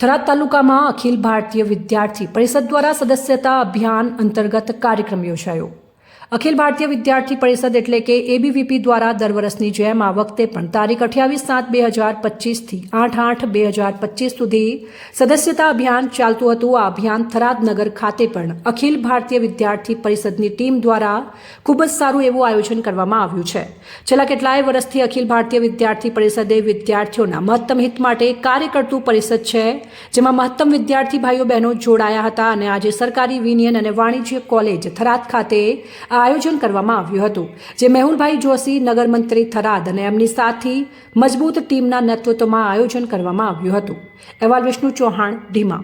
થરાદ તાલુકામાં અખિલ ભારતીય વિદ્યાર્થી પરિષદ દ્વારા સદસ્યતા અભિયાન અંતર્ગત કાર્યક્રમ યોજાયો। અખિલ ભારતીય વિદ્યાર્થી પરિષદ એટલે કે એબીવીપી દ્વારા દર વર્ષની જેમ આ વખતે પણ તારીખ 28/7/2025 થી 8/8/2025 સુધી સદસ્યતા અભિયાન ચાલતું હતું। આ અભિયાન થરાદ નગર ખાતે પણ અખિલ ભારતીય વિદ્યાર્થી પરિષદની ટીમ દ્વારા ખૂબ જ સારું એવું આયોજન કરવામાં આવ્યું છે। છેલ્લા કેટલાય વર્ષથી અખિલ ભારતીય વિદ્યાર્થી પરિષદે વિદ્યાર્થીઓના મહત્તમ હિત માટે કાર્ય કરતું પરિષદ છે, જેમાં મહત્તમ વિદ્યાર્થી ભાઈઓ બહેનો જોડાયા હતા અને આજે સરકારી વિનયન અને વાણિજ્ય કોલેજ થરાદ ખાતે આયોજન કરવામાં આવ્યું હતું, જે મેહુલભાઈ જોશી નગર મંત્રી થરાદ અને એમની સાથી મજબૂત ટીમના નેતૃત્વમાં આયોજન કરવામાં આવ્યું હતું। અહેવાલ વિષ્ણુ ચૌહાણ, ઢીમા।